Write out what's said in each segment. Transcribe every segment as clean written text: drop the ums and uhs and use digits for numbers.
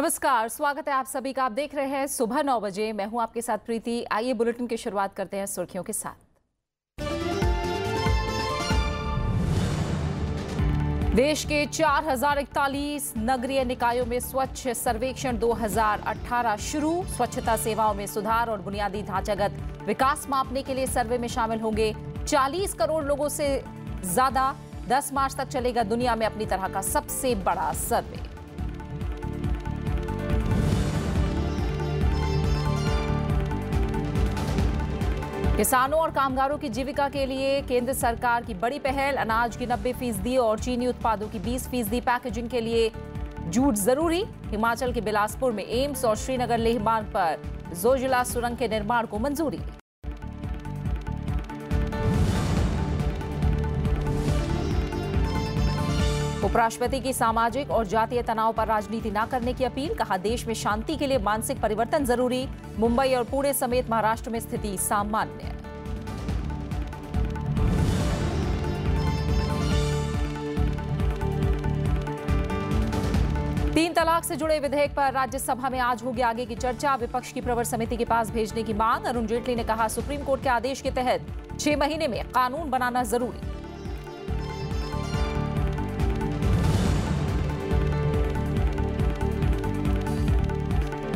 नमस्कार, स्वागत है आप सभी का। आप देख रहे हैं सुबह 9 बजे। मैं हूं आपके साथ प्रीति। आइए बुलेटिन की शुरुआत करते हैं सुर्खियों के साथ। देश के 4041 नगरीय निकायों में स्वच्छ सर्वेक्षण 2018 शुरू। स्वच्छता सेवाओं में सुधार और बुनियादी ढांचागत विकास मापने के लिए सर्वे में शामिल होंगे 40 करोड़ लोगों से ज्यादा। 10 मार्च तक चलेगा दुनिया में अपनी तरह का सबसे बड़ा सर्वे। किसानों और कामगारों की जीविका के लिए केंद्र सरकार की बड़ी पहल। अनाज की 90% और चीनी उत्पादों की 20% पैकेजिंग के लिए जूट जरूरी। हिमाचल के बिलासपुर में एम्स और श्रीनगर लेह मार्ग पर जोजिला सुरंग के निर्माण को मंजूरी। उपराष्ट्रपति की सामाजिक और जातीय तनाव पर राजनीति न करने की अपील। कहा, देश में शांति के लिए मानसिक परिवर्तन जरूरी। मुंबई और पुणे समेत महाराष्ट्र में स्थिति सामान्य। तीन तलाक से जुड़े विधेयक पर राज्यसभा में आज होगी आगे की चर्चा। विपक्ष की प्रवर समिति के पास भेजने की मांग। अरुण जेटली ने कहा, सुप्रीम कोर्ट के आदेश के तहत 6 महीने में कानून बनाना जरूरी।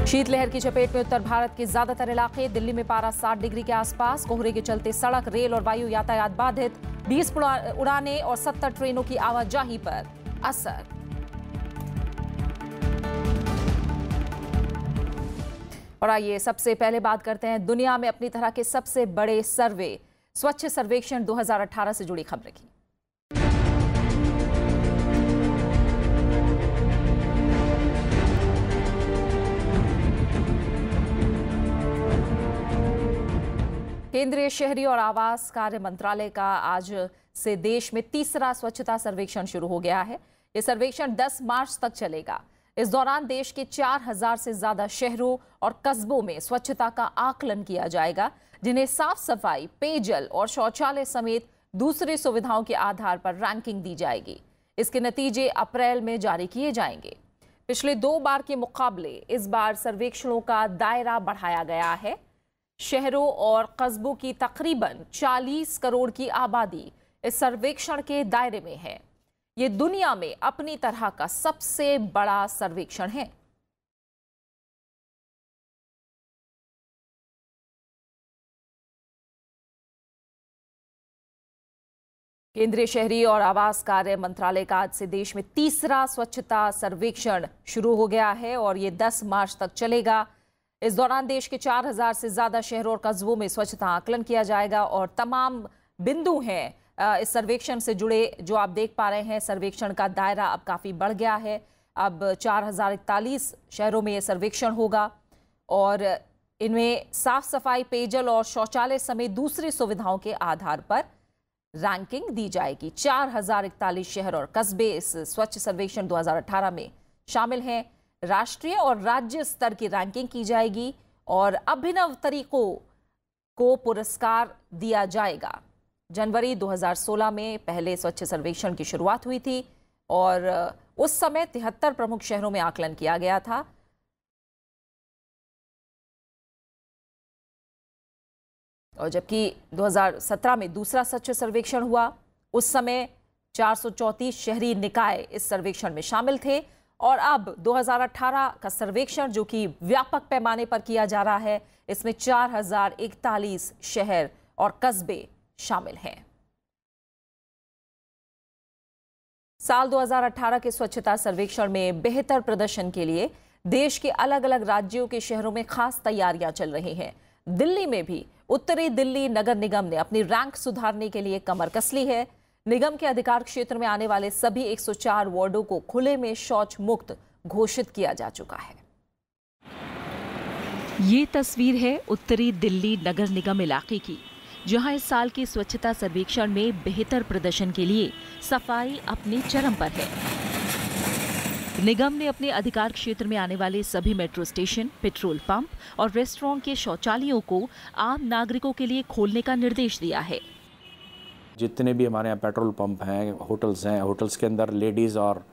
शीतलहर की चपेट में उत्तर भारत के ज्यादातर इलाके। दिल्ली में पारा 60 डिग्री के आसपास। कोहरे के चलते सड़क, रेल और वायु यातायात बाधित। 20 उड़ानें और 70 ट्रेनों की आवाजाही पर असर। और आइए सबसे पहले बात करते हैं दुनिया में अपनी तरह के सबसे बड़े सर्वे स्वच्छ सर्वेक्षण 2018 से जुड़ी खबर की। केंद्रीय शहरी और आवास कार्य मंत्रालय का आज से देश में तीसरा स्वच्छता सर्वेक्षण शुरू हो गया है। यह सर्वेक्षण 10 मार्च तक चलेगा। इस दौरान देश के 4000 से ज्यादा शहरों और कस्बों में स्वच्छता का आकलन किया जाएगा, जिन्हें साफ सफाई, पेयजल और शौचालय समेत दूसरी सुविधाओं के आधार पर रैंकिंग दी जाएगी। इसके नतीजे अप्रैल में जारी किए जाएंगे। पिछले 2 बार के मुकाबले इस बार सर्वेक्षणों का दायरा बढ़ाया गया है। शहरों और कस्बों की तकरीबन 40 करोड़ की आबादी इस सर्वेक्षण के दायरे में है। ये दुनिया में अपनी तरह का सबसे बड़ा सर्वेक्षण है। केंद्रीय शहरी और आवास कार्य मंत्रालय का आज से देश में तीसरा स्वच्छता सर्वेक्षण शुरू हो गया है और ये 10 मार्च तक चलेगा। इस दौरान देश के 4000 से ज्यादा शहरों और कस्बों में स्वच्छता आकलन किया जाएगा और तमाम बिंदु हैं इस सर्वेक्षण से जुड़े जो आप देख पा रहे हैं। सर्वेक्षण का दायरा अब काफी बढ़ गया है। अब 4041 शहरों में यह सर्वेक्षण होगा और इनमें साफ सफाई, पेयजल और शौचालय समेत दूसरी सुविधाओं के आधार पर रैंकिंग दी जाएगी। 4041 शहर और कस्बे इस स्वच्छ सर्वेक्षण 2018 में शामिल हैं। राष्ट्रीय और राज्य स्तर की रैंकिंग की जाएगी और अभिनव तरीकों को पुरस्कार दिया जाएगा। जनवरी 2016 में पहले स्वच्छ सर्वेक्षण की शुरुआत हुई थी और उस समय 73 प्रमुख शहरों में आकलन किया गया था। और जबकि 2017 में दूसरा स्वच्छ सर्वेक्षण हुआ, उस समय 434 शहरी निकाय इस सर्वेक्षण में शामिल थे। और अब 2018 का सर्वेक्षण जो कि व्यापक पैमाने पर किया जा रहा है, इसमें 4041 शहर और कस्बे शामिल हैं। साल 2018 के स्वच्छता सर्वेक्षण में बेहतर प्रदर्शन के लिए देश के अलग अलग राज्यों के शहरों में खास तैयारियां चल रही हैं। दिल्ली में भी उत्तरी दिल्ली नगर निगम ने अपनी रैंक सुधारने के लिए कमर कस ली है। निगम के अधिकार क्षेत्र में आने वाले सभी 104 वार्डों को खुले में शौच मुक्त घोषित किया जा चुका है। ये तस्वीर है उत्तरी दिल्ली नगर निगम इलाके की, जहां इस साल के स्वच्छता सर्वेक्षण में बेहतर प्रदर्शन के लिए सफाई अपने चरम पर है। निगम ने अपने अधिकार क्षेत्र में आने वाले सभी मेट्रो स्टेशन, पेट्रोल पंप और रेस्टोरेंट के शौचालयों को आम नागरिकों के लिए खोलने का निर्देश दिया है। जितने भी हमारे यहाँ पेट्रोल पंप हैं, होटल्स के अंदर लेडीज़ और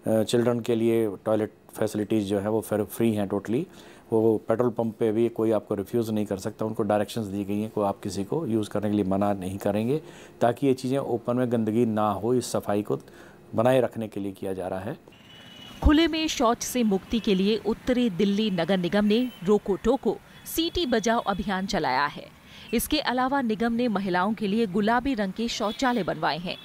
चिल्ड्रन के लिए टॉयलेट फैसिलिटीज़ जो है वो फिर फ्री हैं टोटली। वो पेट्रोल पंप पे भी कोई आपको रिफ्यूज़ नहीं कर सकता, उनको डायरेक्शंस दी गई हैं को आप किसी को यूज़ करने के लिए मना नहीं करेंगे, ताकि ये चीज़ें ओपन में गंदगी ना हो, इस सफाई को बनाए रखने के लिए किया जा रहा है। खुले में शौच से मुक्ति के लिए उत्तरी दिल्ली नगर निगम ने रोको टोको सीटी बजाओ अभियान चलाया है। इसके अलावा निगम ने महिलाओं के लिए गुलाबी रंग के शौचालय बनवाए हैं।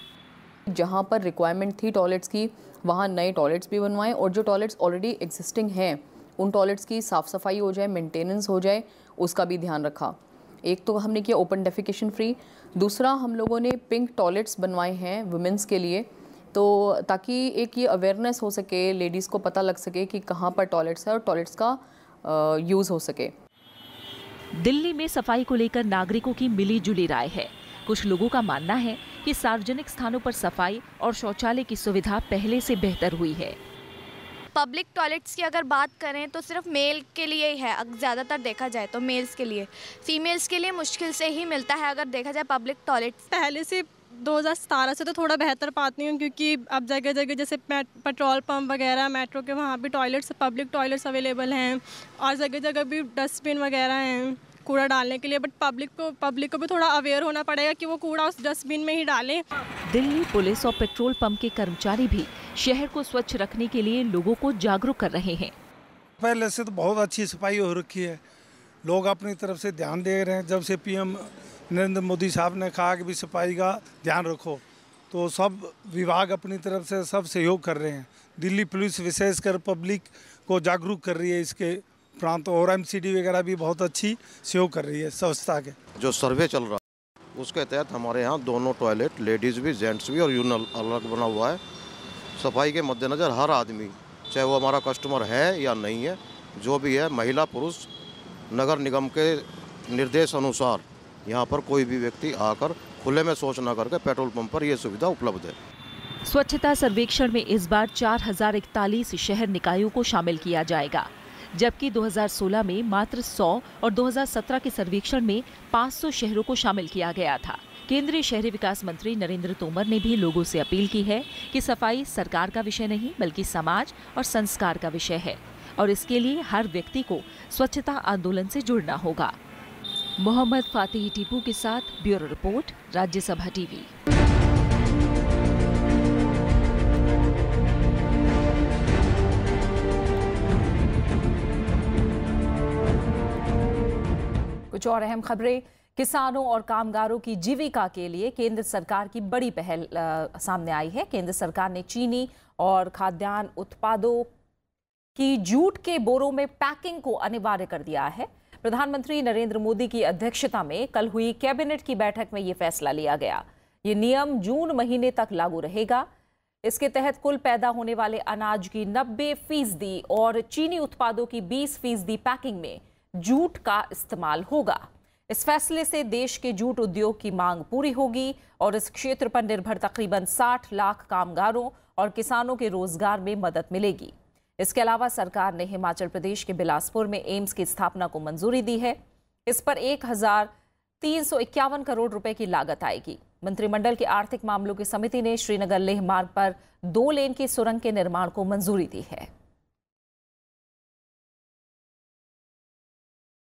जहां पर रिक्वायरमेंट थी टॉयलेट्स की, वहां नए टॉयलेट्स भी बनवाएं और जो टॉयलेट्स ऑलरेडी एग्जिस्टिंग हैं उन टॉयलेट्स की साफ़ सफाई हो जाए, मेंटेनेंस हो जाए, उसका भी ध्यान रखा। एक तो हमने किया ओपन डेफिकेशन फ्री, दूसरा हम लोगों ने पिंक टॉयलेट्स बनवाए हैं वुमेंस के लिए, तो ताकि एक ये अवेयरनेस हो सके, लेडीज़ को पता लग सके कि कहाँ पर टॉयलेट्स है और टॉयलेट्स का यूज़ हो सके। दिल्ली में सफाई को लेकर नागरिकों की मिली जुली राय है। कुछ लोगों का मानना है कि सार्वजनिक स्थानों पर सफाई और शौचालय की सुविधा पहले से बेहतर हुई है। पब्लिक टॉयलेट्स की अगर बात करें तो सिर्फ मेल के लिए ही है, ज़्यादातर देखा जाए तो मेल्स के लिए, फीमेल्स के लिए मुश्किल से ही मिलता है अगर देखा जाए पब्लिक टॉयलेट्स। पहले से 2017 से तो थोड़ा बेहतर पाती हूँ, क्योंकि अब जगह जगह जैसे पेट्रोल पंप वगैरह, मेट्रो के वहाँ भी टॉयलेट्स, पब्लिक टॉयलेट्स अवेलेबल हैं और जगह जगह भी डस्टबिन वगैरह हैं कूड़ा डालने के लिए। बट पब्लिक को भी थोड़ा अवेयर होना पड़ेगा कि वो कूड़ा उस डस्टबिन में ही डालें। दिल्ली पुलिस और पेट्रोल पंप के कर्मचारी भी शहर को स्वच्छ रखने के लिए लोगों को जागरूक कर रहे हैं। पहले से तो बहुत अच्छी सफाई हो रखी है, लोग अपनी तरफ से ध्यान दे रहे हैं। जब से पीएम नरेंद्र मोदी साहब ने कहा कि भी सफाई का ध्यान रखो, तो सब विभाग अपनी तरफ से सब सहयोग कर रहे हैं। दिल्ली पुलिस विशेषकर पब्लिक को जागरूक कर रही है इसके प्रांत, और एमसीडी वगैरह भी बहुत अच्छी सहयोग कर रही है स्वच्छता के। जो सर्वे चल रहा है उसके तहत हमारे यहाँ दोनों टॉयलेट, लेडीज़ भी जेंट्स भी और यूरिनल अलग बना हुआ है। सफाई के मद्देनज़र हर आदमी, चाहे वो हमारा कस्टमर है या नहीं है, जो भी है, महिला पुरुष, नगर निगम के निर्देश अनुसार यहाँ पर कोई भी व्यक्ति आकर खुले में शौच न करके पेट्रोल पंप पर यह सुविधा उपलब्ध है। स्वच्छता सर्वेक्षण में इस बार 4041 शहर निकायों को शामिल किया जाएगा, जबकि 2016 में मात्र 100 और 2017 के सर्वेक्षण में 500 शहरों को शामिल किया गया था। केंद्रीय शहरी विकास मंत्री नरेंद्र तोमर ने भी लोगों से अपील की है कि सफाई सरकार का विषय नहीं बल्कि समाज और संस्कार का विषय है और इसके लिए हर व्यक्ति को स्वच्छता आंदोलन से जुड़ना होगा। मोहम्मद फातिह टीपू के साथ ब्यूरो रिपोर्ट, राज्यसभा टीवी। कुछ और अहम खबरें। किसानों और कामगारों की जीविका के लिए केंद्र सरकार की बड़ी पहल सामने आई है। केंद्र सरकार ने चीनी और खाद्यान्न उत्पादों की जूट के बोरों में पैकिंग को अनिवार्य कर दिया है। प्रधानमंत्री नरेंद्र मोदी की अध्यक्षता में कल हुई कैबिनेट की बैठक में ये फैसला लिया गया। ये नियम जून महीने तक लागू रहेगा। इसके तहत कुल पैदा होने वाले अनाज की 90% और चीनी उत्पादों की 20% पैकिंग में जूट का इस्तेमाल होगा। इस फैसले से देश के जूट उद्योग की मांग पूरी होगी और इस क्षेत्र पर निर्भर तकरीबन 60 लाख कामगारों और किसानों के रोजगार में मदद मिलेगी। इसके अलावा सरकार ने हिमाचल प्रदेश के बिलासपुर में एम्स की स्थापना को मंजूरी दी है। इस पर 1351 करोड़ रुपए की लागत आएगी। मंत्रिमंडल की आर्थिक मामलों की समिति ने श्रीनगर लेह मार्ग पर 2 लेन की सुरंग के निर्माण को मंजूरी दी है।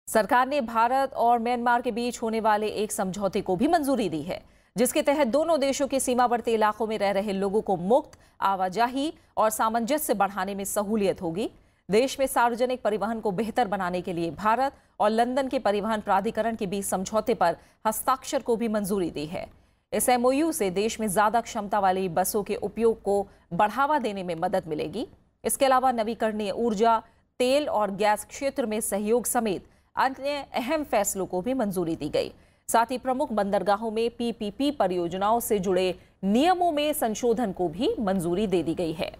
सरकार ने भारत और म्यांमार के बीच होने वाले एक समझौते को भी मंजूरी दी है, जिसके तहत दोनों देशों के सीमावर्ती इलाकों में रह रहे लोगों को मुक्त आवाजाही और सामंजस्य बढ़ाने में सहूलियत होगी। देश में सार्वजनिक परिवहन को बेहतर बनाने के लिए भारत और लंदन के परिवहन प्राधिकरण के बीच समझौते पर हस्ताक्षर को भी मंजूरी दी है। इस एमओयू से देश में ज्यादा क्षमता वाली बसों के उपयोग को बढ़ावा देने में मदद मिलेगी। इसके अलावा नवीकरणीय ऊर्जा, तेल और गैस क्षेत्र में सहयोग समेत अन्य अहम फैसलों को भी मंजूरी दी गई। साथ ही प्रमुख बंदरगाहों में पीपीपी परियोजनाओं से जुड़े नियमों में संशोधन को भी मंजूरी दे दी गई है।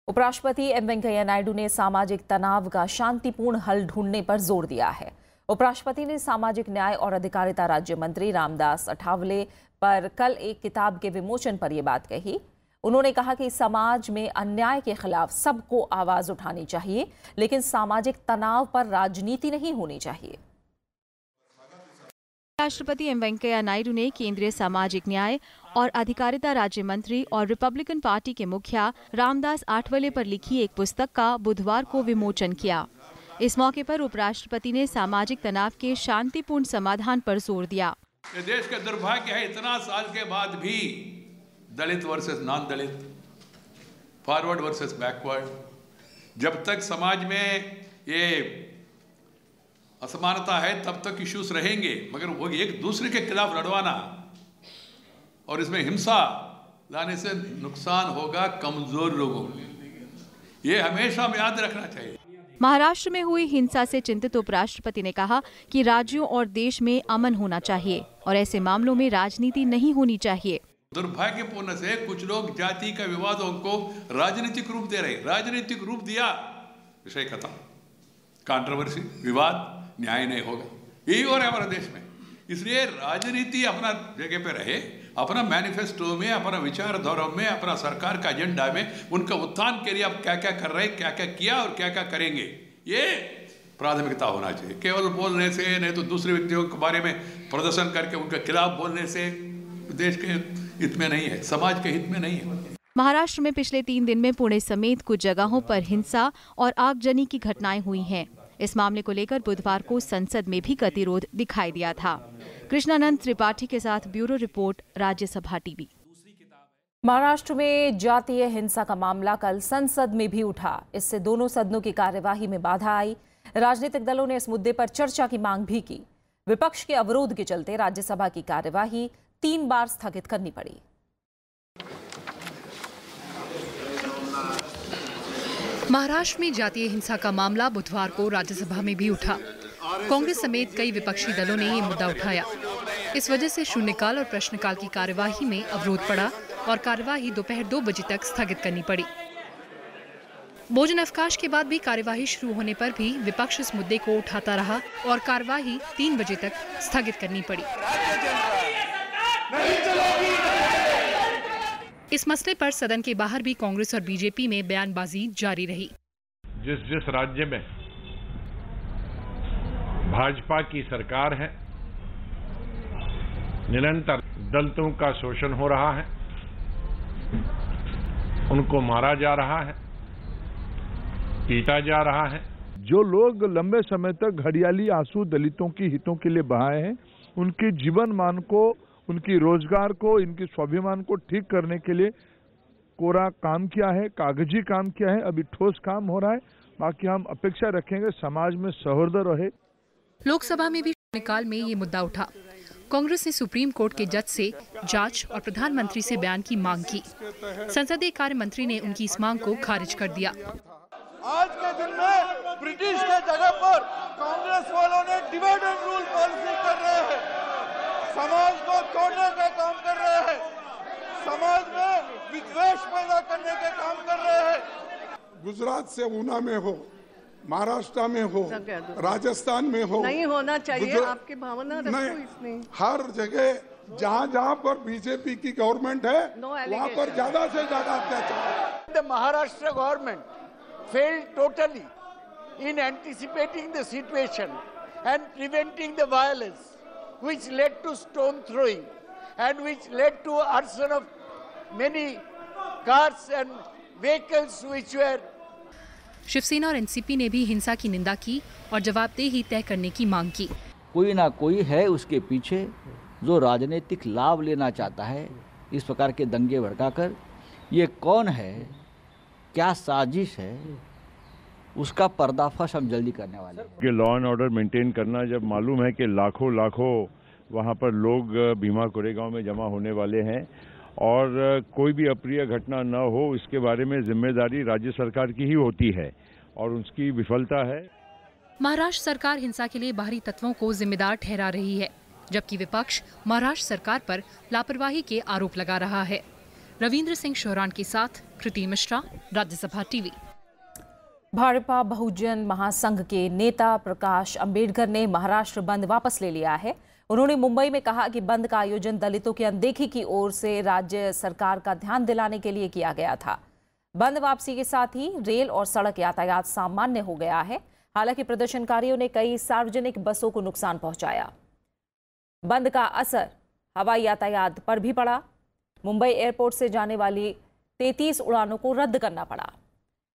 उपराष्ट्रपति एम वेंकैया नायडू ने सामाजिक तनाव का शांतिपूर्ण हल ढूंढने पर जोर दिया है। उपराष्ट्रपति ने सामाजिक न्याय और अधिकारिता राज्य मंत्री रामदास अठावले पर कल एक किताब के विमोचन पर यह बात कही। उन्होंने कहा कि समाज में अन्याय के खिलाफ सबको आवाज उठानी चाहिए, लेकिन सामाजिक तनाव पर राजनीति नहीं होनी चाहिए। राष्ट्रपति एम वेंकैया नायडू ने केंद्रीय सामाजिक न्याय और अधिकारिता राज्य मंत्री और रिपब्लिकन पार्टी के मुखिया रामदास आठवले पर लिखी एक पुस्तक का बुधवार को विमोचन किया। इस मौके पर उपराष्ट्रपति ने सामाजिक तनाव के शांतिपूर्ण समाधान पर जोर दिया। ये देश का दुर्भाग्य है, इतना साल के बाद भी दलित वर्सेस नॉन दलित, फॉरवर्ड वर्सेस बैकवर्ड, जब तक समाज में ये असमानता है तब तक इश्यूज रहेंगे, मगर वो एक दूसरे के खिलाफ लड़वाना और इसमें हिंसा लाने से नुकसान होगा कमजोर लोगों को, ये हमेशा हमें याद रखना चाहिए। महाराष्ट्र में हुई हिंसा से चिंतित उपराष्ट्रपति ने कहा कि राज्यों और देश में अमन होना चाहिए और ऐसे मामलों में राजनीति नहीं होनी चाहिए। दुर्भाग्यपूर्ण से कुछ लोग जाति का विवादों को राजनीतिक रूप दे रहे, राजनीतिक रूप दिया विषय खत्म, कंट्रोवर्सी, विवाद, न्याय नहीं होगा। यही हो रहा है हमारे देश में। इसलिए राजनीति अपना जगह पे रहे, अपना मैनिफेस्टो में, अपना विचारधारा में, अपना सरकार का एजेंडा में उनका उत्थान के लिए आप क्या क्या कर रहे हैं, क्या क्या किया और क्या क्या करेंगे, ये प्राथमिकता होना चाहिए। केवल बोलने से नहीं तो दूसरे व्यक्तियों के बारे में प्रदर्शन करके उनके खिलाफ बोलने से देश के हित में नहीं है, समाज के हित में नहीं है। महाराष्ट्र में पिछले 3 दिन में पुणे समेत कुछ जगहों पर हिंसा और आगजनी की घटनाएं हुई हैं। इस मामले को लेकर बुधवार को संसद में भी गतिरोध दिखाई दिया था। कृष्णानंद त्रिपाठी के साथ bureau report, Rajya Sabha TV. Maharashtra में जातीय हिंसा का मामला कल संसद में भी उठा। इससे दोनों सदनों की कार्यवाही में बाधा आई। राजनीतिक दलों ने इस मुद्दे पर चर्चा की मांग भी की। विपक्ष के अवरोध के चलते राज्यसभा की कार्यवाही 3 बार स्थगित करनी पड़ी। महाराष्ट्र में जातीय हिंसा का मामला बुधवार को राज्यसभा में भी उठा। कांग्रेस समेत कई विपक्षी दलों ने ये मुद्दा उठाया। इस वजह से शून्यकाल और प्रश्नकाल की कार्यवाही में अवरोध पड़ा और कार्यवाही दोपहर 2 बजे तक स्थगित करनी पड़ी। भोजन अवकाश के बाद भी कार्यवाही शुरू होने पर भी विपक्ष इस मुद्दे को उठाता रहा और कार्यवाही 3 बजे तक स्थगित करनी पड़ी। इस मसले पर सदन के बाहर भी कांग्रेस और बीजेपी में बयानबाजी जारी रही। जिस राज्य में भाजपा की सरकार है, निरंतर दलितों का शोषण हो रहा है, उनको मारा जा रहा है, पीटा जा रहा है। जो लोग लंबे समय तक घड़ियाली आंसू दलितों की हितों के लिए बहाए हैं, उनके जीवन मान को, उनकी रोजगार को, इनके स्वाभिमान को ठीक करने के लिए कोरा काम किया है, कागजी काम किया है। अभी ठोस काम हो रहा है। बाकी हम अपेक्षा रखेंगे समाज में सौहार्द रहे। लोकसभा में भी शून्यकाल में ये मुद्दा उठा। कांग्रेस ने सुप्रीम कोर्ट के जज से जांच और प्रधानमंत्री से बयान की मांग की। संसदीय कार्य मंत्री ने उनकी इस मांग को खारिज कर दिया। आज के दिन में ब्रिटिश के जगह पर कांग्रेस वालों ने डिवाइड एंड रूल पॉलिसी कर रहे हैं, समाज को तोड़ने का काम कर रहे हैं, समाज में विद्वेष पैदा करने के काम कर रहे हैं। गुजरात से ऊना में हो, महाराष्ट्र में हो, राजस्थान में हो, नहीं होना चाहिए। आपकी भावना रखो इसमें। हर जगह जहाँ पर बीजेपी की गवर्नमेंट है वहाँ पर ज्यादा से ज्यादा अत्याचार। The Maharashtra government failed totally in anticipating the situation and preventing the violence, which led to stone throwing and which led to arson of many cars and vehicles which were. Shiv Sena और NCP ने भी हिंसा की निंदा की और जवाबदेही तय करने की मांग की। कोई ना कोई है उसके पीछे जो राजनीतिक लाभ लेना चाहता है इस प्रकार के दंगे भड़काकर। ये कौन है, क्या साजिश है, उसका पर्दाफाश हम जल्दी करने वाले हैं। कि लॉ एंड ऑर्डर मेंटेन करना, जब मालूम है कि लाखों वहाँ पर लोग भीमा कोरेगांव में जमा होने वाले हैं और कोई भी अप्रिय घटना न हो, इसके बारे में जिम्मेदारी राज्य सरकार की ही होती है और उसकी विफलता है। महाराष्ट्र सरकार हिंसा के लिए बाहरी तत्वों को जिम्मेदार ठहरा रही है, जबकि विपक्ष महाराष्ट्र सरकार पर लापरवाही के आरोप लगा रहा है। रविंद्र सिंह शोहरान के साथ कृति मिश्रा, राज्यसभा टीवी। भाजपा बहुजन महासंघ के नेता प्रकाश अंबेडकर ने महाराष्ट्र बंद वापस ले लिया है। उन्होंने मुंबई में कहा कि बंद का आयोजन दलितों की अनदेखी की ओर से राज्य सरकार का ध्यान दिलाने के लिए किया गया था। बंद वापसी के साथ ही रेल और सड़क यातायात सामान्य हो गया है। हालांकि प्रदर्शनकारियों ने कई सार्वजनिक बसों को नुकसान पहुंचाया। बंद का असर हवाई यातायात पर भी पड़ा। मुंबई एयरपोर्ट से जाने वाली 33 उड़ानों को रद्द करना पड़ा।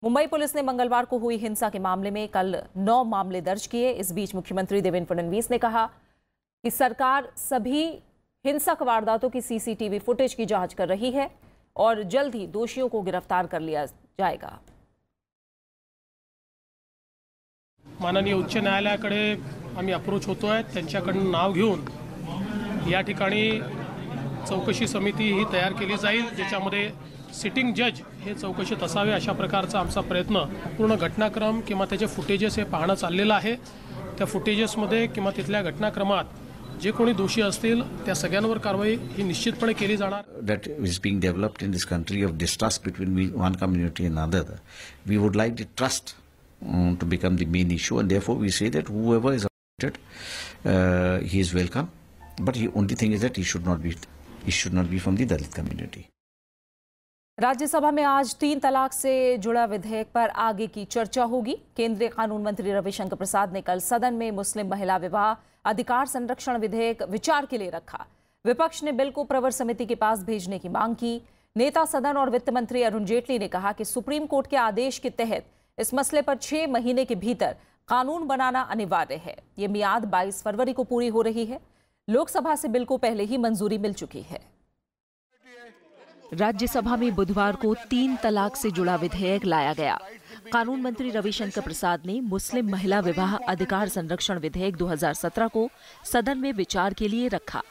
मुंबई पुलिस ने मंगलवार को हुई हिंसा के मामले में कल 9 मामले दर्ज किए। इस बीच मुख्यमंत्री देवेंद्र फडणवीस ने कहा कि सरकार सभी हिंसक वारदातों की सीसीटीवी फुटेज की जांच कर रही है और जल्द ही दोषियों को गिरफ्तार कर लिया जाएगा। माननीय उच्च न्यायालयाकडे आम्ही अप्रोच होतोय, त्यांच्याकडून नाव घेऊन या ठिकाणी चौकशी समिती ही तयार केली जाईल, ज्याच्यामध्ये सिटिंग जज हे चौकशीत असावे अशा प्रकारचा आमचा प्रयत्न, पूर्ण घटनाक्रम किंवा त्याचे फुटेजेस हे पाहणं चाललेलं आहे। त्या फुटेजेसमध्ये किंवा तिथल्या घटनाक्रमात जे कोणी दोषी असतील त्या सगळ्यांवर कारवाई ही निश्चितपणे केली जाणार। That is being developed in this country of distrust between one community and another. We would like the trust to become the main issue, and therefore we say that whoever is affected, he is welcome. But the only thing is that he should not be from the Dalit community. Rajya Sabha में आज 3 तलाक से जुड़ा विधेयक पर आगे की चर्चा होगी। केंद्रीय कानून मंत्री रविशंकर प्रसाद ने कल सदन में मुस्लिम महिला विवाह अधिकार संरक्षण विधेयक विचार के लिए रखा। विपक्ष ने बिल को प्रवर समिति के पास भेजने की मांग की। नेता सदन और वित्त मंत्री अरुण जेटली ने कहा कि सुप्रीम कोर्ट के आदेश के तहत इस मसले पर 6 महीने के भीतर कानून बनाना अनिवार्य है। ये मियाद 22 फरवरी को पूरी हो रही है। लोकसभा से बिल को पहले ही मंजूरी मिल चुकी है। राज्यसभा में बुधवार को 3 तलाक से जुड़ा विधेयक लाया गया। कानून मंत्री रविशंकर प्रसाद ने मुस्लिम महिला विवाह अधिकार संरक्षण विधेयक 2017 को सदन में विचार के लिए रखा।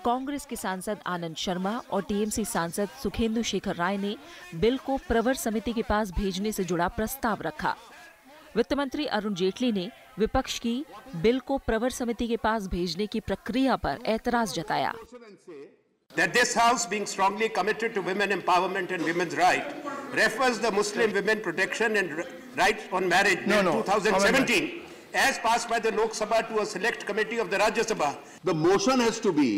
कांग्रेस के सांसद आनंद शर्मा और टीएमसी सांसद सुखेंदु शेखर राय ने बिल को प्रवर समिति के पास भेजने से जुड़ा प्रस्ताव रखा। वित्त मंत्री अरुण जेटली ने विपक्ष की बिल को प्रवर समिति के पास भेजने की प्रक्रिया पर ऐतराज जताया। That this House, being strongly committed to women empowerment and women's rights, refers the Muslim Women Protection and Rights on Marriage Bill 2017 as passed by the Lok Sabha to a select committee of the Rajya Sabha. The motion has to be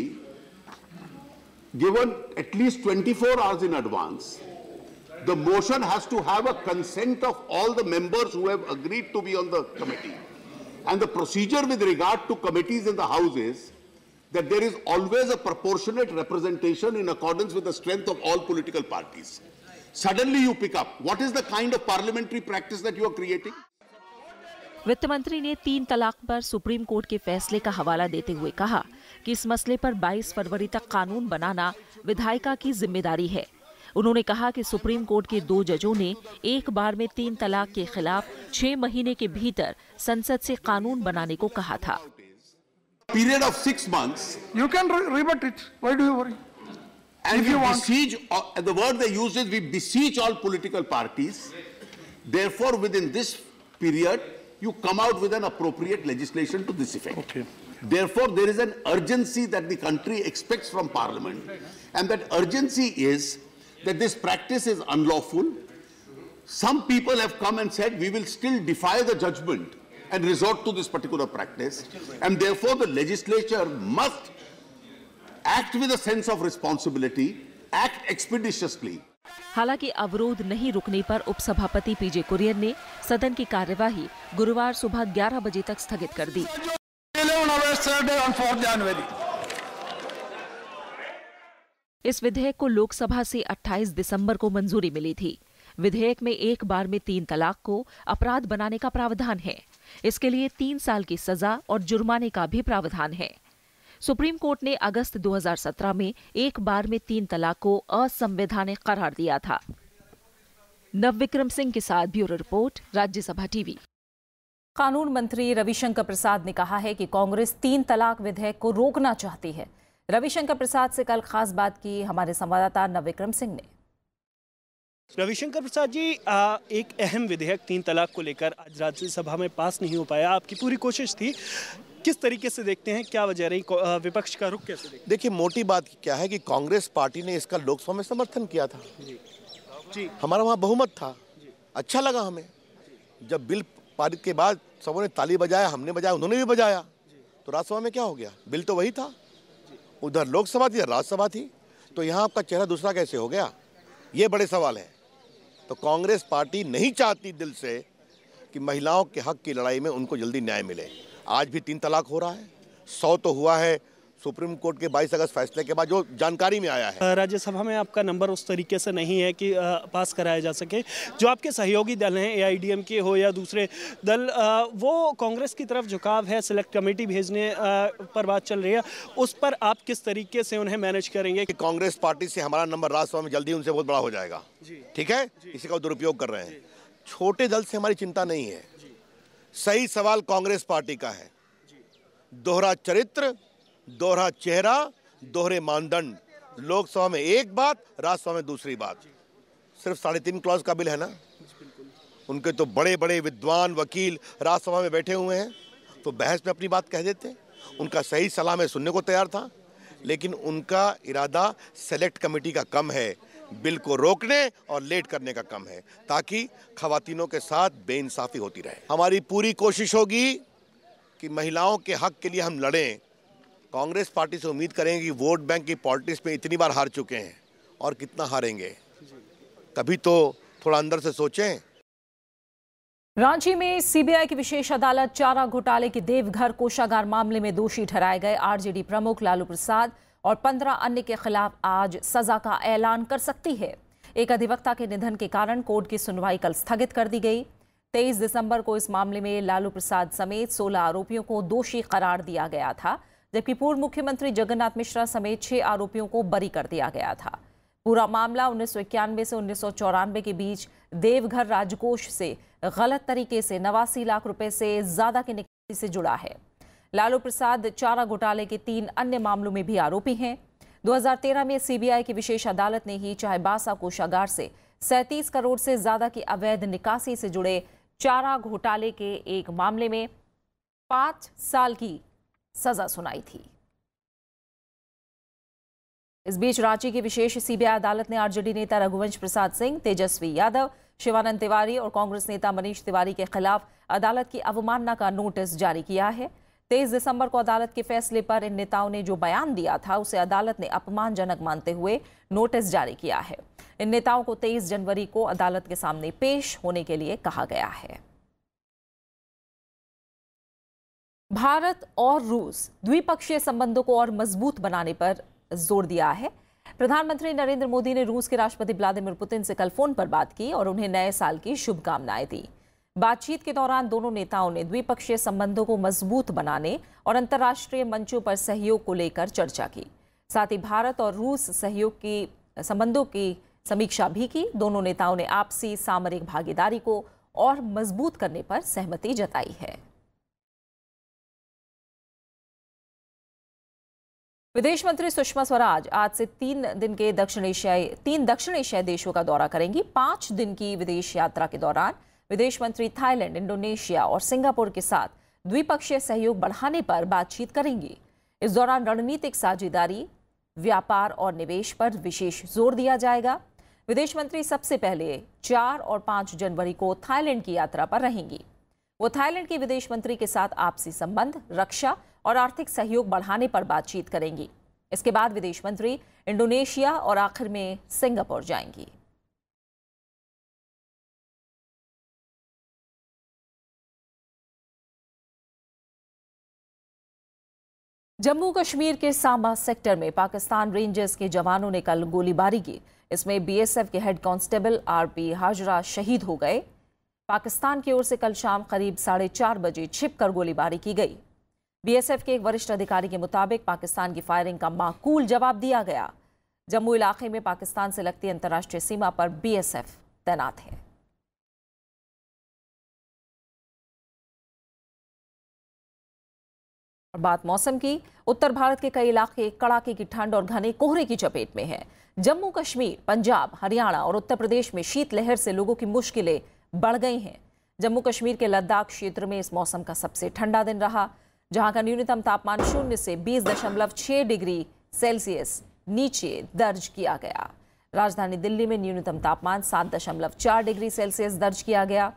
given at least 24 hours in advance. The motion has to have a consent of all the members who have agreed to be on the committee. And the procedure with regard to committees in the House is that there is always a proportionate representation in accordance with the strength of all political parties. Suddenly you pick up, what is the kind of parliamentary practice that you are creating? वित्त मंत्री ने 3 तलाक पर supreme court के फैसले का हवाला देते हुए कहा कि इस मसले पर 22 फरवरी तक कानून बनाना विधायिका की जिम्मेदारी है। उन्होंने कहा कि सुप्रीम कोर्ट के 2 जजों ने एक बार में 3 तलाक के खिलाफ 6 महीने के भीतर संसद से कानून बनाने को कहा था। Period of 6 months. You can rebut it. Why do you worry? And if you beseech, the word they use is we beseech all political parties. Therefore, within this period, you come out with an appropriate legislation to this effect. Okay. Therefore, there is an urgency that the country expects from Parliament, and that urgency is that this practice is unlawful. Some people have come and said we will still defy the judgment and resort to this particular practice, and therefore the legislature must act with a sense of responsibility, act expeditiously. हालांकि अवरोध नहीं रुकने पर उपसभापति पीजे कुरियन ने सदन की कार्यवाही गुरुवार सुबह 11 बजे तक स्थगित कर दी। इस विधेयक को लोकसभा से 28 दिसंबर को मंजूरी मिली थी। विधेयक में एक बार में 3 तलाक को अपराध बनाने का प्रावधान है। इसके लिए 3 साल की सजा और जुर्माने का भी प्रावधान है। सुप्रीम कोर्ट ने अगस्त 2017 में एक बार में 3 तलाक को असंवैधानिक करार दिया था। नवविक्रम सिंह के साथ ब्यूरो रिपोर्ट, राज्यसभा टीवी। कानून मंत्री रविशंकर प्रसाद ने कहा है कि कांग्रेस 3 तलाक विधेयक को रोकना चाहती है। रविशंकर प्रसाद से कल खास बात की हमारे संवाददाता नवविक्रम सिंह ने। रविशंकर प्रसाद जी, एक अहम विधेयक 3 तलाक को लेकर आज राज्यसभा में पास नहीं हो पाया। आपकी पूरी कोशिश थी, किस तरीके से देखते हैं, क्या वजह रही, विपक्ष का रुख कैसे देखते हैं? देखिए, मोटी बात क्या है कि कांग्रेस पार्टी ने इसका लोकसभा में समर्थन किया था। जी। हमारा वहाँ बहुमत था। अच्छा लगा हमें। जब बिल पारित के बाद सबों ने ताली बजाया, हमने बजाया, उन्होंने भी बजाया, तो राज्यसभा में क्या हो गया? बिल तो वही था। उधर लोकसभा थी, राज्यसभा थी, तो यहाँ आपका चेहरा दूसरा कैसे हो गया? ये बड़े सवाल हैं। तो कांग्रेस पार्टी नहीं चाहती दिल से कि महिलाओं के हक की लड़ाई में उनको जल्दी न्याय मिले। आज भी 3 तलाक हो रहा है, 100 तो हुआ है सुप्रीम कोर्ट के 22 अगस्त फैसले के बाद जो जानकारी में आया है। राज्यसभा में आपका नंबर उस तरीके से नहीं है कि पास कराया जा सके। जो आपके सहयोगी दल हैं, AIDMK हो या दूसरे दल, वो कांग्रेस की तरफ झुकाव है, सिलेक्ट कमेटी भेजने पर बात चल रही है, उस पर आप किस तरीके से उन्हें मैनेज करेंगे? कि कांग्रेस पार्टी से हमारा नंबर राज्यसभा में जल्दी उनसे बहुत बड़ा हो जाएगा, ठीक है, इसी का दुरुपयोग कर रहे हैं। छोटे दल से हमारी चिंता नहीं है। सही सवाल कांग्रेस पार्टी का है। दोहरा चरित्र, दोहरा चेहरा, दोहरे मानदंड, लोकसभा में एक बात, राज्यसभा में दूसरी बात। सिर्फ 3.5 क्लॉज का बिल है ना, उनके तो बड़े बड़े विद्वान वकील राज्यसभा में बैठे हुए हैं, तो बहस में अपनी बात कह देते। उनका सही सलाह मैं सुनने को तैयार था, लेकिन उनका इरादा सेलेक्ट कमेटी का कम है, बिल को रोकने और लेट करने का कम है, ताकि खवातीनों के साथ बेइंसाफी होती रहे। हमारी पूरी कोशिश होगी कि महिलाओं के हक के लिए हम लड़ें। कांग्रेस पार्टी से उम्मीद करेंगे कि वोट बैंक की पॉलिटिक्स में इतनी बार हार चुके हैं और कितना हारेंगे, कभी तो थोड़ा अंदर से सोचें। रांची में सीबीआई की विशेष अदालत चारा घोटाले के देवघर कोषागार मामले में दोषी ठहराए गए आरजेडी प्रमुख लालू प्रसाद और 15 अन्य के खिलाफ आज सजा का ऐलान कर सकती है। एक अधिवक्ता के निधन के कारण कोर्ट की सुनवाई कल स्थगित कर दी गई। 23 दिसंबर को इस मामले में लालू प्रसाद समेत 16 आरोपियों को दोषी करार दिया गया था, जबकि पूर्व मुख्यमंत्री जगन्नाथ मिश्रा समेत 6 आरोपियों को बरी कर दिया गया था। पूरा मामला 1991 से 1994 के बीच देवघर राजकोष से गलत तरीके से 89 लाख रुपए से ज्यादा की निकासी से जुड़ा है। लालू प्रसाद चारा घोटाले के 3 अन्य मामलों में भी आरोपी हैं। 2013 में सीबीआई की विशेष अदालत ने ही चाईबासा कोषागार से 37 करोड़ से ज्यादा की अवैध निकासी से जुड़े चारा घोटाले के एक मामले में 5 साल की सजा सुनाई थी। इस बीच रांची की विशेष सीबीआई अदालत ने आरजेडी नेता रघुवंश प्रसाद सिंह, तेजस्वी यादव, शिवानंद तिवारी और कांग्रेस नेता मनीष तिवारी के खिलाफ अदालत की अवमानना का नोटिस जारी किया है। 23 दिसंबर को अदालत के फैसले पर इन नेताओं ने जो बयान दिया था उसे अदालत ने अपमानजनक मानते हुए नोटिस जारी किया है। इन नेताओं को 23 जनवरी को अदालत के सामने पेश होने के लिए कहा गया है। भारत और रूस द्विपक्षीय संबंधों को और मजबूत बनाने पर जोर दिया है। प्रधानमंत्री नरेंद्र मोदी ने रूस के राष्ट्रपति व्लादिमीर पुतिन से कल फोन पर बात की और उन्हें नए साल की शुभकामनाएं दी। बातचीत के दौरान दोनों नेताओं ने द्विपक्षीय संबंधों को मजबूत बनाने और अंतर्राष्ट्रीय मंचों पर सहयोग को लेकर चर्चा की। साथ ही भारत और रूस सहयोग की संबंधों की समीक्षा भी की। दोनों नेताओं ने आपसी सामरिक भागीदारी को और मजबूत करने पर सहमति जताई है। विदेश मंत्री सुषमा स्वराज आज से 3 दक्षिण एशियाई देशों का दौरा करेंगी। 5 दिन की विदेश यात्रा के दौरान विदेश मंत्री थाईलैंड, इंडोनेशिया और सिंगापुर के साथ द्विपक्षीय सहयोग बढ़ाने पर बातचीत करेंगी। इस दौरान रणनीतिक साझेदारी, व्यापार और निवेश पर विशेष जोर दिया जाएगा। विदेश मंत्री सबसे पहले 4 और 5 जनवरी को थाईलैंड की यात्रा पर रहेंगी। वो थाईलैंड के विदेश मंत्री के साथ आपसी संबंध, रक्षा और आर्थिक सहयोग बढ़ाने पर बातचीत करेंगी। इसके बाद विदेश मंत्री इंडोनेशिया और आखिर में सिंगापुर जाएंगी। जम्मू कश्मीर के सांबा सेक्टर में पाकिस्तान रेंजर्स के जवानों ने कल गोलीबारी की। इसमें बीएसएफ के हेड कांस्टेबल आरपी हाजरा शहीद हो गए। पाकिस्तान की ओर से कल शाम करीब 4:30 बजे छिपकर गोलीबारी की गई। बीएसएफ के एक वरिष्ठ अधिकारी के मुताबिक पाकिस्तान की फायरिंग का माकूल जवाब दिया गया। जम्मू इलाके में पाकिस्तान से लगती अंतर्राष्ट्रीय सीमा पर बीएसएफ तैनात है। और बात मौसम की। उत्तर भारत के कई इलाके कड़ाके की ठंड और घने कोहरे की चपेट में हैं। जम्मू कश्मीर, पंजाब, हरियाणा और उत्तर प्रदेश में शीतलहर से लोगों की मुश्किलें बढ़ गई हैं। जम्मू कश्मीर के लद्दाख क्षेत्र में इस मौसम का सबसे ठंडा दिन रहा, जहां का न्यूनतम तापमान 0 से 20.6 डिग्री सेल्सियस नीचे दर्ज किया गया। राजधानी दिल्ली में न्यूनतम तापमान 7.4 डिग्री सेल्सियस दर्ज किया गया।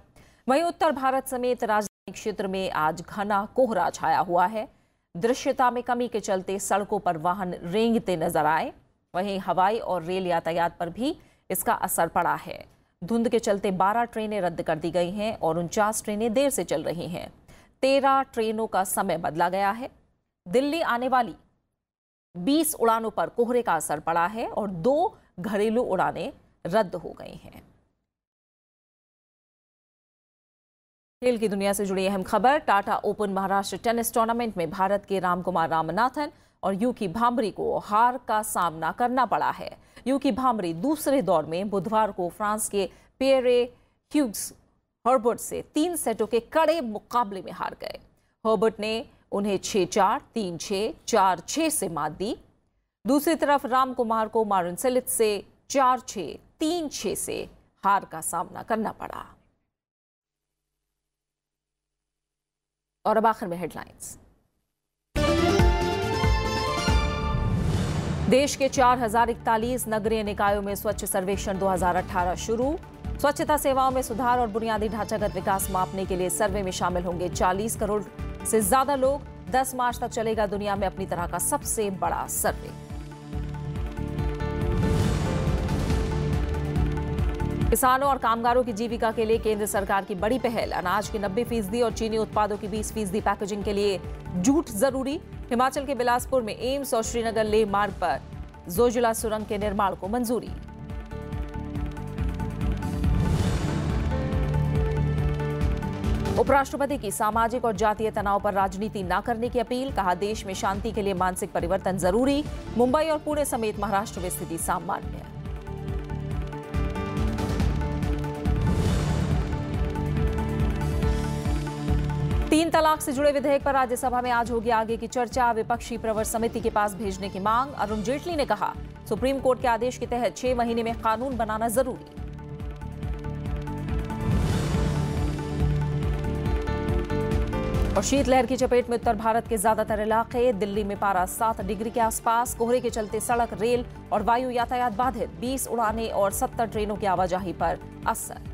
वहीं उत्तर भारत समेत राजधानी क्षेत्र में आज घना कोहरा छाया हुआ है। दृश्यता में कमी के चलते सड़कों पर वाहन रेंगते नजर आए। वहीं हवाई और रेल यातायात पर भी इसका असर पड़ा है। धुंध के चलते 12 ट्रेनें रद्द कर दी गई हैं और 49 ट्रेनें देर से चल रही हैं। 13 ट्रेनों का समय बदला गया है। दिल्ली आने वाली 20 उड़ानों पर कोहरे का असर पड़ा है और 2 घरेलू उड़ानें रद्द हो गई हैं। खेल की दुनिया से जुड़ी अहम खबर, Tata open Maharashtra tennis tournament में भारत के रामकुमार रामनाथन और यूकी भांबरी को हार का सामना करना पड़ा है। यूकी भांबरी दूसरे दौर में बुधवार को फ्रांस के पियरे ह्यूग्स हर्बर्ट से 3 सेटों के कड़े मुकाबले में हार गए। हर्बर्ट ने उन्हें 6-4, 3-6, 4-6 से मात दी। दूसरी तरफ रामकुमार को मारिन सिलिच से 4-6, 3-6 से हार का सामना करना पड़ा। और अब आखिर में हेडलाइंस। देश के 4041 नगरीय निकायों में स्वच्छ सर्वेक्षण 2018 शुरू। स्वच्छता सेवाओं में सुधार और बुनियादी ढांचागत विकास मापने के लिए सर्वे में शामिल होंगे 40 करोड़ से ज्यादा लोग। 10 मार्च तक चलेगा दुनिया में अपनी तरह का सबसे बड़ा सर्वे। किसानों और कामगारों की जीविका के लिए केंद्र सरकार की बड़ी पहल। अनाज की 90% और चीनी उत्पादों की 20% पैकेजिंग के लिए जूट जरूरी। हिमाचल के बिलासपुर में एम्स और श्रीनगर लेह मार्ग पर जोजिला सुरंग के निर्माण को मंजूरी। उपराष्ट्रपति की सामाजिक और जातीय तनाव पर राजनीति न करने की अपील। कहा, देश में शांति के लिए मानसिक परिवर्तन जरूरी। मुंबई और पुणे समेत महाराष्ट्र में स्थिति सामान्य। 3 तलाक से जुड़े विधेयक पर राज्यसभा में आज होगी आगे की चर्चा। विपक्षी प्रवर समिति के पास भेजने की मांग। अरुण जेटली ने कहा, सुप्रीम कोर्ट के आदेश के तहत 6 महीने में कानून बनाना जरूरी। और शीतलहर की चपेट में उत्तर भारत के ज्यादातर इलाके। दिल्ली में पारा 7 डिग्री के आसपास। कोहरे के चलते सड़क, रेल और वायु यातायात बाधित। 20 उड़ानें और 70 ट्रेनों की आवाजाही पर असर।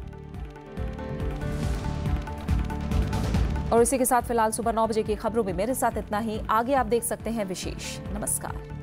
और इसी के साथ फिलहाल सुबह 9 बजे की खबरों में मेरे साथ इतना ही। आगे आप देख सकते हैं विशेष। नमस्कार।